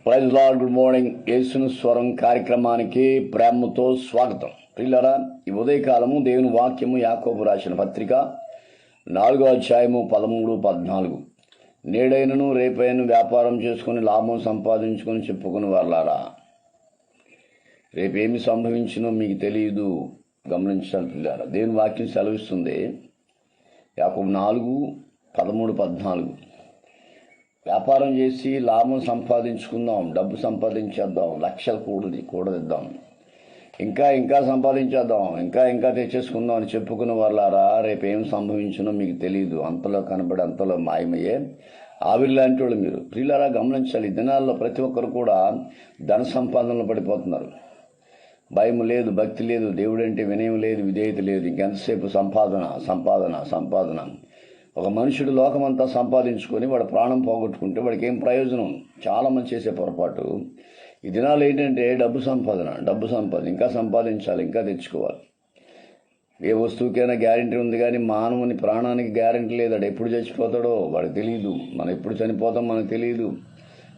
Praise lord, good morning. యేసుని స్వరం కార్యక్రమానికి ప్రేమతో స్వాగతం. ప్రియులారా, ఈ ఉదయకాలము దేవుని వాక్యము యాకోబు రాసిన పత్రిక 4వ అధ్యాయము 13, 14. నేడైనను రేపైనను వ్యాపారం చేసుకుని లాభం సంపాదించుకొని చెప్పుకుని వాళ్ళారా, రేపేమి సంభవించినో మీకు తెలియదు. గమనించాలి పిల్లారా, దేవుని వాక్యం సెలవిస్తుంది. యాకోబు 4, 13, 14. వ్యాపారం చేసి లాభం సంపాదించుకుందాం, డబ్బు సంపాదించేద్దాం, లక్షలు కూడదిద్దాం, ఇంకా సంపాదించేద్దాం, ఇంకా తెచ్చేసుకుందాం అని చెప్పుకున్న వాళ్ళారా, రేపేం సంభవించునో మీకు తెలియదు. అంతలో కనబడి అంతలో మాయమయ్యే ఆవిరి లాంటి వాళ్ళు మీరు. ప్రియులారా, గమనించాలి. ఈ దినాల్లో ప్రతి ఒక్కరు కూడా ధన సంపాదనలో పడిపోతున్నారు. భయం లేదు, భక్తి లేదు, దేవుడంటే వినయం లేదు, విధేయత లేదు. ఇంకెంతసేపు సంపాదన. ఒక మనుషుడు లోకమంతా సంపాదించుకొని వాడు ప్రాణం పోగొట్టుకుంటే వాడికి ఏం ప్రయోజనం? చాలామంది చేసే పొరపాటు ఈ దినాలు ఏంటంటే డబ్బు సంపాదన, ఇంకా సంపాదించాలి, ఇంకా తెచ్చుకోవాలి. ఏ వస్తువుకైనా గ్యారెంటీ ఉంది, కానీ మానవుని ప్రాణానికి గ్యారెంటీ లేదు. వాడు ఎప్పుడు చచ్చిపోతాడో వాడికి తెలియదు, మనం ఎప్పుడు చనిపోతాం మనకు తెలియదు.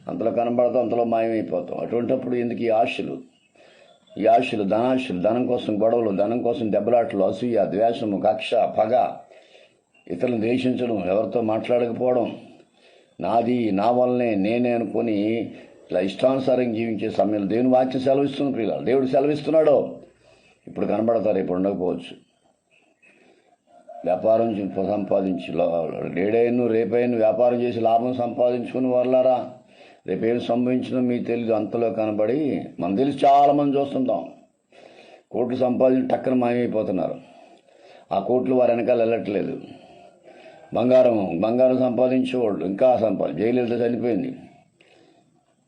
అంతలో కనబడతాం, అంతలో మాయమైపోతాం. అటువంటిప్పుడు ఎందుకు ఈ ఆశలు, ధనాశలు, ధనం కోసం గొడవలు, ధనం కోసం దెబ్బలాటలు, అసూయ, ద్వేషము, కక్ష, పగ, ఇతరులను ద్వేషించడం, ఎవరితో మాట్లాడకపోవడం, నాది, నా వల్లనే, నేనే అనుకొని ఇలా ఇష్టానుసారం జీవించే సమయంలో దేవుని వాక్యం సెలవిస్తుంది. ప్రియులారా, దేవుడు సెలవిస్తున్నాడో ఇప్పుడు కనబడతారు, రేపు ఉండకపోవచ్చు. వ్యాపారం సంపాదించి రేపైనా వ్యాపారం చేసి లాభం సంపాదించుకుని వాళ్ళారా, రేపేం సంభవించినో మీకు తెలియదు. అంతలో కనబడి మనం తెలిసి చాలామంది చూస్తుంటాం, కోట్లు సంపాదించి టక్కన మాయమైపోతున్నారు. ఆ కోట్లు వారి వెనకాల వెళ్ళట్లేదు. బంగారం సంపాదించేవాళ్ళు ఇంకా జయలలిత చనిపోయింది,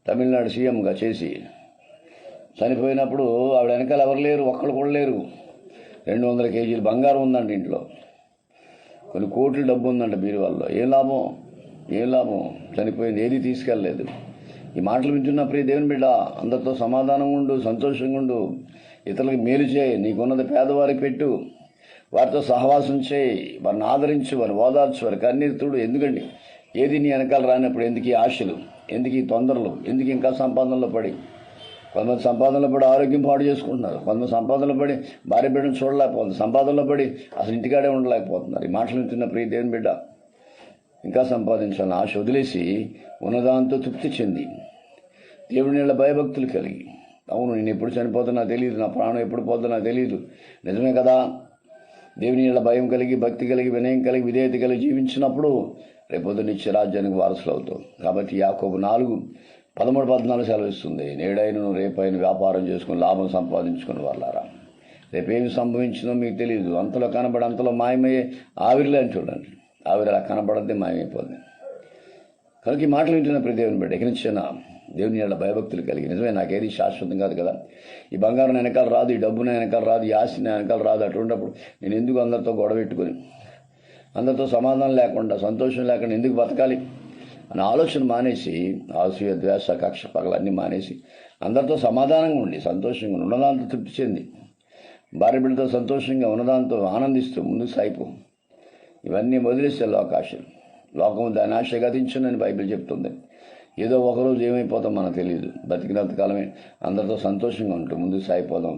తమిళనాడు సీఎంగా చేసి చనిపోయినప్పుడు ఆవిడ వెనకాల ఎవరు లేరు, ఒక్కళ్ళు కూడా లేరు. 200 కేజీలు బంగారం ఉందండి ఇంట్లో, కొన్ని కోట్ల డబ్బు ఉందంట బీరువాల్లో. ఏం లాభం? చనిపోయింది, ఏది తీసుకెళ్ళలేదు. ఈ మాటలు వింటున్న ప్రియ దేవుని బిడ్డ, అందరితో సమాధానంగా ఉండు, సంతోషంగా ఉండు, ఇతరులకు మేలు చేయి, నీకున్నది పేదవారికి పెట్టు, వారితో సహవాసం చేయి, వారిని ఆదరించు, వారిని ఓదార్చు, వారికి కన్నీరుతుడు. ఎందుకండి ఏది నీ వెనకాల రానప్పుడు ఎందుకు ఈ ఆశలు, ఎందుకు ఈ తొందరలు, ఎందుకు ఇంకా సంపాదనలో పడి? కొంతమంది సంపాదనలో పడి ఆరోగ్యం పాడు చేసుకుంటున్నారు, కొంతమంది సంపాదనలో పడి భార్య బిడ్డను చూడలేకపోతున్నారు, సంపాదనలో పడి అసలు ఇంటికాడే ఉండలేకపోతున్నారు. ఈ మాటలు వింటున్న ప్రియ దేవుని బిడ్డ, ఇంకా సంపాదించాలని ఆశ వదిలేసి ఉన్నదాంతో తృప్తి చెంది దేవుని నీళ్ళ భయభక్తులు కలిగి, అవును నేను ఎప్పుడు చనిపోతున్నా తెలియదు, నా ప్రాణం ఎప్పుడు పోతున్నా తెలియదు, నిజమే కదా, దేవుని నీళ్ళ భయం కలిగి, భక్తి కలిగి, వినయం కలిగి, విధేయత కలిగి జీవించినప్పుడు రేపొద్దు నిత్య రాజ్యానికి వారసులు అవుతాం. కాబట్టి యాకోబు 4, 13, 14 సెలవిస్తుంది. నేడైనను రేపైన వ్యాపారం చేసుకుని లాభం సంపాదించుకుని వాళ్ళారా, రేపేమి సంభవించిందో మీకు తెలియదు. అంతలో కనబడి అంతలో మాయమయ్యే ఆవిరిలే అని చూడండి. ఆవిరి అలా కనబడద్దే మాయమైపోతుంది. కనుక ఈ మాటలు వింటున్న ప్రతి దేవుని బిడ్డ, ఎక్కడిచ్చినా దేవుని నీళ్ళ భయభక్తులు కలిగి, నిజమే నాకేది శాశ్వతం కాదు కదా, ఈ బంగారం వెనకాల రాదు, ఈ డబ్బు నా వెనకాల రాదు, ఈ ఆస్తి నా వెనకాల రాదు. అటువంటిప్పుడు నేను ఎందుకు అందరితో గొడవ పెట్టుకుని, అందరితో సమాధానం లేకుండా, సంతోషం లేకుండా ఎందుకు బతకాలి అనే ఆలోచన మానేసి, ఆసూయ, ద్వేష, కక్ష, పగలన్నీ మానేసి అందరితో సమాధానంగా ఉండి, సంతోషంగా ఉన్నదాంతో తృప్తి చెంది, భార్య బిడ్డతో సంతోషంగా ఉన్నదాంతో ఆనందిస్తూ ముందుకు సాగిపో. ఇవన్నీ వదిలేస్తే లోకం దాని ఆశ గతించునని బైబిల్ చెప్తుంది. ఏదో ఒకరోజు ఏమైపోతాం మనకు తెలియదు. బతికినంత కాలమే అందరితో సంతోషంగా ఉంటూ ముందుకు సాగిపోదాం.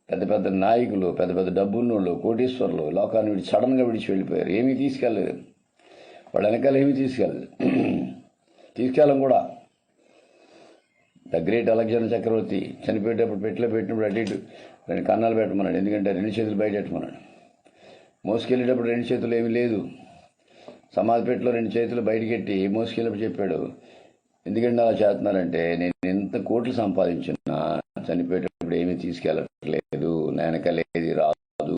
పెద్ద నాయకులు, పెద్ద డబ్బున్నోళ్ళు, కోటీశ్వరులు లోకాన్ని సడన్గా విడిచి వెళ్ళిపోయారు. ఏమీ తీసుకెళ్ళలేదు, వాళ్ళ వెనకాల ఏమీ తీసుకెళ్ళం కూడా. ద గ్రేట్ అలెగ్జాండర్ చక్రవర్తి చనిపోయేటప్పుడు పెట్టినప్పుడు అటు ఇటు కన్నాలు పెట్టమన్నాడు. ఎందుకంటే 2 చేతులు బయట పెట్టమన్నాడు. మోసుకెళ్ళేటప్పుడు 2 చేతులు ఏమీ లేదు, సమాధి పెట్టలో 2 చేతులు బయటకెట్టి మోసుకెళ్ళినప్పుడు చెప్పాడు, ఎందుకంటే అలా చేస్తున్నారంటే నేను ఎంత కోట్లు సంపాదించినా చనిపోయేటప్పుడు ఏమీ తీసుకెళ్ళట్లేదు, నా వెనకాలేది రాదు.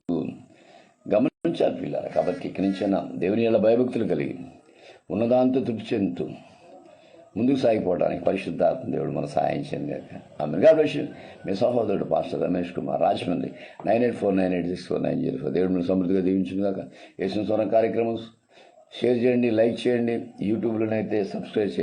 గమనించాలి పిల్లలు. కాబట్టి ఇక్కడి నుంచైనా దేవుని ఎలా భయభక్తులు కలిగి ఉన్నదాంతో తృప్తి చెందుతూ ముందుకు సాగిపోవడానికి పరిశుద్ధాత్మ దేవుడు మన సహాయం చేయండి. ఆమె గాడ్ బ్లెస్ యు. మీ సహోదరుడు పాస్టర్ రమేష్ కుమార్, రాజమండ్రి. 9849864904. దేవుడు మీరు సమృద్ధిగా దీవించును గాక. యేసు స్వరం కార్యక్రమం షేర్ చేయండి, లైక్ చేయండి, యూట్యూబ్లోనైతే సబ్స్క్రైబ్ చేయండి.